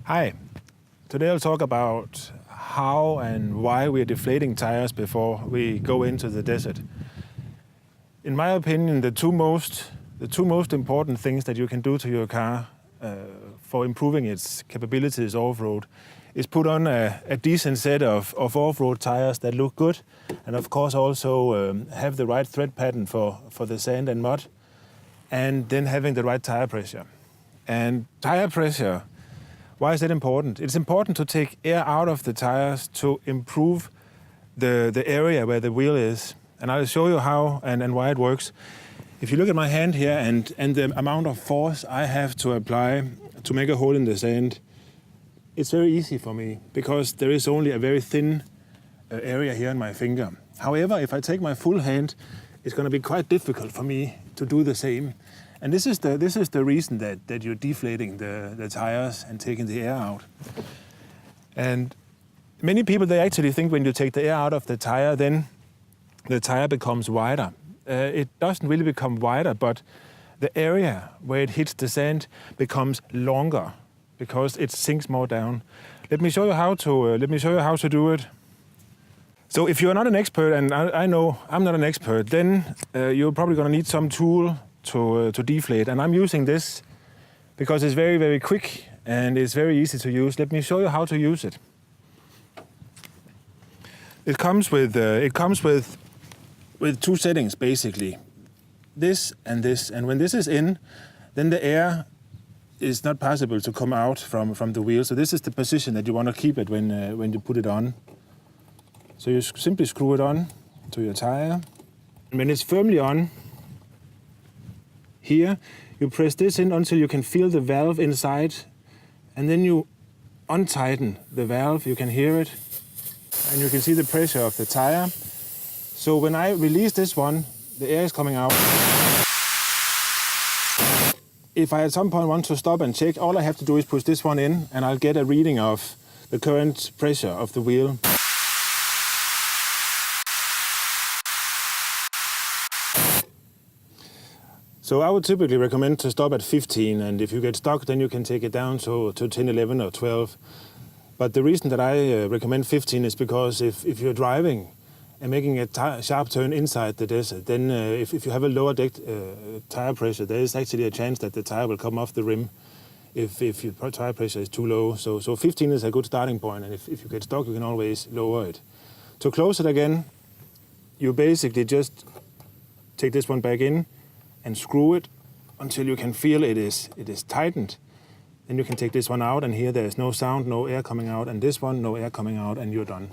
Hi, today I'll talk about how and why we're deflating tires before we go into the desert. In my opinion, the two most important things that you can do to your car for improving its capabilities off-road is put on a decent set of off-road tires that look good, and of course also have the right tread pattern for the sand and mud, and then having the right tire pressure. And tire pressure, why is that important? It's important to take air out of the tires to improve the area where the wheel is. And I'll show you how and why it works. If you look at my hand here and the amount of force I have to apply to make a hole in the sand, it's very easy for me because there is only a very thin area here in my finger. However, if I take my full hand, it's going to be quite difficult for me to do the same. And this is the reason that you're deflating the tires and taking the air out. And many people, they actually think when you take the air out of the tire, then the tire becomes wider. It doesn't really become wider, but the area where it hits the sand becomes longer because it sinks more down. Let me show you how to do it. So if you're not an expert, and I know I'm not an expert, then you're probably going to need some tool to deflate. And I'm using this because it's very, very quick and it's very easy to use. Let me show you how to use it. It comes with two settings basically, this. And when this is in, then the air is not possible to come out from the wheel. So this is the position that you want to keep it when you put it on. So you simply screw it on to your tire. And when it's firmly on, here, you press this in until you can feel the valve inside, and then you untighten the valve, you can hear it, and you can see the pressure of the tire. So when I release this one, the air is coming out. If I at some point want to stop and check, all I have to do is push this one in, and I'll get a reading of the current pressure of the wheel. So I would typically recommend to stop at 15, and if you get stuck, then you can take it down to 10, 11 or 12. But the reason that I recommend 15 is because if you're driving and making a sharp turn inside the desert, then if you have a lower tire pressure, there is actually a chance that the tire will come off the rim if your tire pressure is too low. So 15 is a good starting point, and if you get stuck, you can always lower it. To close it again, you basically just take this one back in and screw it until you can feel it is tightened. Then you can take this one out, and here there is no sound, no air coming out, and this one, no air coming out, and you're done.